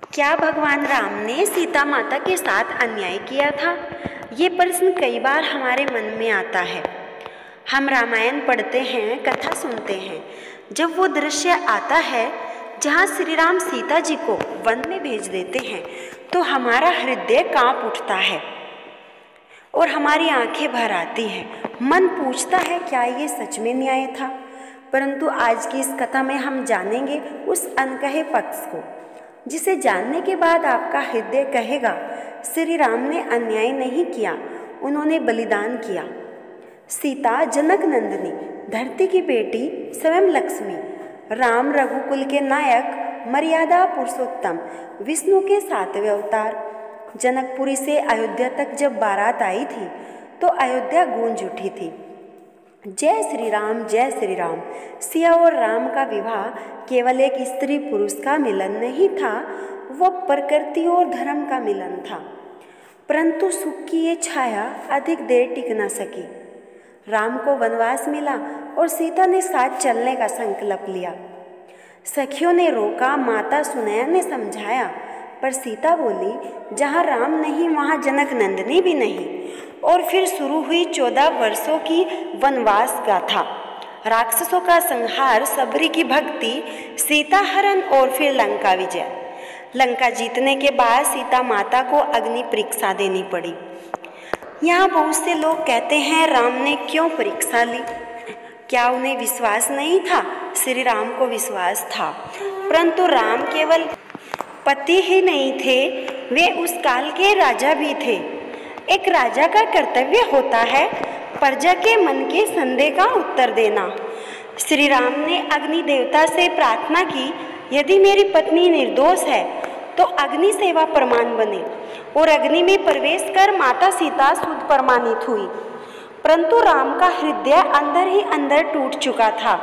क्या भगवान राम ने सीता माता के साथ अन्याय किया था? ये प्रश्न कई बार हमारे मन में आता है। हम रामायण पढ़ते हैं, कथा सुनते हैं। जब वो दृश्य आता है जहाँ श्री राम सीता जी को वन में भेज देते हैं तो हमारा हृदय कांप उठता है और हमारी आंखें भर आती हैं। मन पूछता है, क्या ये सच में न्याय था? परंतु आज की इस कथा में हम जानेंगे उस अनकहे पक्ष को, जिसे जानने के बाद आपका हृदय कहेगा, श्री राम ने अन्याय नहीं किया, उन्होंने बलिदान किया। सीता जनक नंदिनी, धरती की बेटी, स्वयं लक्ष्मी, राम रघुकुल के नायक, मर्यादा पुरुषोत्तम, विष्णु के 7वें अवतार। जनकपुरी से अयोध्या तक जब बारात आई थी तो अयोध्या गूंज उठी थी। जय श्री राम, जय श्री राम। सिया और राम का विवाह केवल एक स्त्री पुरुष का मिलन नहीं था, वह प्रकृति और धर्म का मिलन था। परंतु सुख की ये छाया अधिक देर टिक न सकी। राम को वनवास मिला और सीता ने साथ चलने का संकल्प लिया। सखियों ने रोका, माता सुनैया ने समझाया, पर सीता बोली, जहाँ राम नहीं वहाँ जनक नंदिनी भी नहीं। और फिर शुरू हुई 14 वर्षों की वनवास गाथा। राक्षसों का संहार, सबरी की भक्ति, सीता हरण और फिर लंका विजय। लंका जीतने के बाद सीता माता को अग्नि परीक्षा देनी पड़ी। यहाँ बहुत से लोग कहते हैं, राम ने क्यों परीक्षा ली? क्या उन्हें विश्वास नहीं था? श्री राम को विश्वास था, परंतु राम केवल पति ही नहीं थे, वे उस काल के राजा भी थे। एक राजा का कर्तव्य होता है प्रजा के मन के संदेह का उत्तर देना। श्री राम ने अग्नि देवता से प्रार्थना की, यदि मेरी पत्नी निर्दोष है तो अग्नि सेवा प्रमाण बने। और अग्नि में प्रवेश कर माता सीता शुद्ध प्रमाणित हुई। परंतु राम का हृदय अंदर ही अंदर टूट चुका था।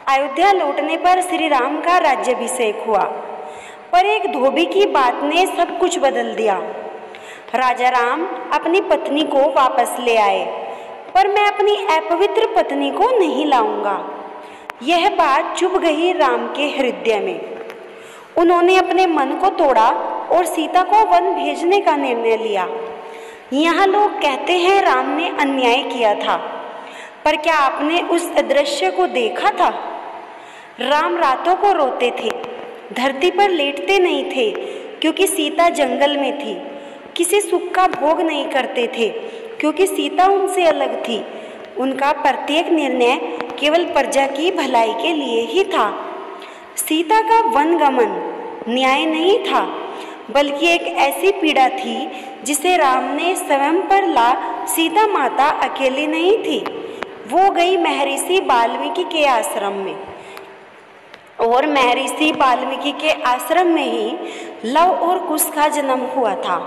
अयोध्या लौटने पर श्री राम का राज्याभिषेक हुआ, पर एक धोबी की बात ने सब कुछ बदल दिया। राजा राम अपनी पत्नी को वापस ले आए, पर मैं अपनी अपवित्र पत्नी को नहीं लाऊंगा। यह बात चुभ गई राम के हृदय में। उन्होंने अपने मन को तोड़ा और सीता को वन भेजने का निर्णय लिया। यहाँ लोग कहते हैं राम ने अन्याय किया था, पर क्या आपने उस दृश्य को देखा था? राम रातों को रोते थे, धरती पर लेटते नहीं थे, क्योंकि सीता जंगल में थी। किसी सुख का भोग नहीं करते थे, क्योंकि सीता उनसे अलग थी। उनका प्रत्येक निर्णय केवल प्रजा की भलाई के लिए ही था। सीता का वनगमन न्याय नहीं था, बल्कि एक ऐसी पीड़ा थी जिसे राम ने स्वयं पर ला। सीता माता अकेली नहीं थी, वो गई महर्षि वाल्मीकि के आश्रम में, और महर्षि वाल्मीकि के आश्रम में ही लव और कुश का जन्म हुआ था।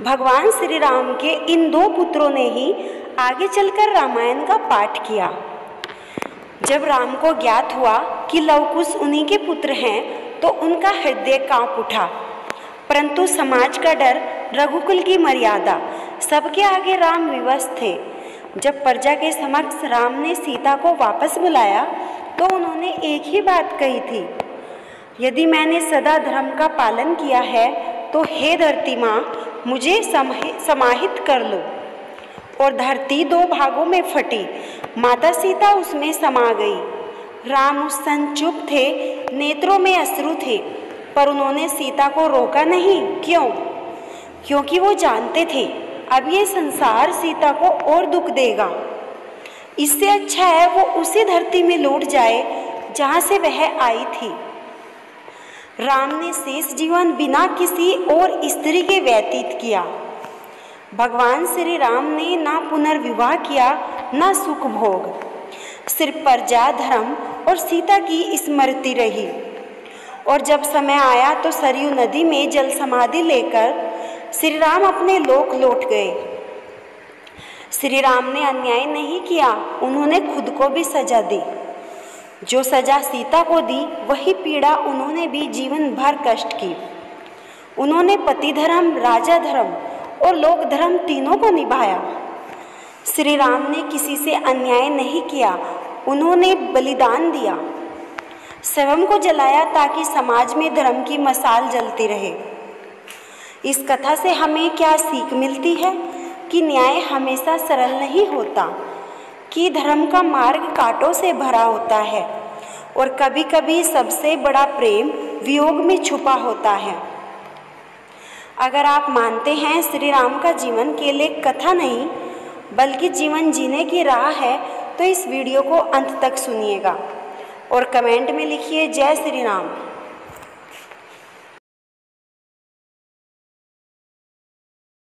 भगवान श्री राम के इन 2 पुत्रों ने ही आगे चलकर रामायण का पाठ किया। जब राम को ज्ञात हुआ कि लव कुश उन्हीं के पुत्र हैं तो उनका हृदय कांप उठा। परंतु समाज का डर, रघुकुल की मर्यादा, सबके आगे राम विवश थे। जब प्रजा के समक्ष राम ने सीता को वापस बुलाया तो उन्होंने एक ही बात कही थी, यदि मैंने सदा धर्म का पालन किया है तो हे धरती माँ, मुझे समाहित कर लो। और धरती 2 भागों में फटी, माता सीता उसमें समा गई। राम उस क्षण चुप थे, नेत्रों में अश्रु थे, पर उन्होंने सीता को रोका नहीं। क्यों? क्योंकि वो जानते थे अब ये संसार सीता को और दुख देगा। इससे अच्छा है वो उसी धरती में लौट जाए जहाँ से वह आई थी। राम ने शेष जीवन बिना किसी और स्त्री के व्यतीत किया। भगवान श्री राम ने ना पुनर्विवाह किया, ना सुख भोग, सिर्फ प्रजा, धर्म और सीता की स्मृति रही। और जब समय आया तो सरयू नदी में जल समाधि लेकर श्री राम अपने लोक लौट गए। श्री राम ने अन्याय नहीं किया, उन्होंने खुद को भी सजा दी। जो सजा सीता को दी वही पीड़ा उन्होंने भी जीवन भर कष्ट की। उन्होंने पति धर्म, राजा धर्म और लोक धर्म तीनों को निभाया। श्री राम ने किसी से अन्याय नहीं किया, उन्होंने बलिदान दिया। शवम को जलाया ताकि समाज में धर्म की मशाल जलती रहे। इस कथा से हमें क्या सीख मिलती है कि न्याय हमेशा सरल नहीं होता, कि धर्म का मार्ग कांटों से भरा होता है और कभी कभी सबसे बड़ा प्रेम वियोग में छुपा होता है। अगर आप मानते हैं श्री राम का जीवन केवल एक कथा नहीं बल्कि जीवन जीने की राह है, तो इस वीडियो को अंत तक सुनिएगा और कमेंट में लिखिए जय श्री राम।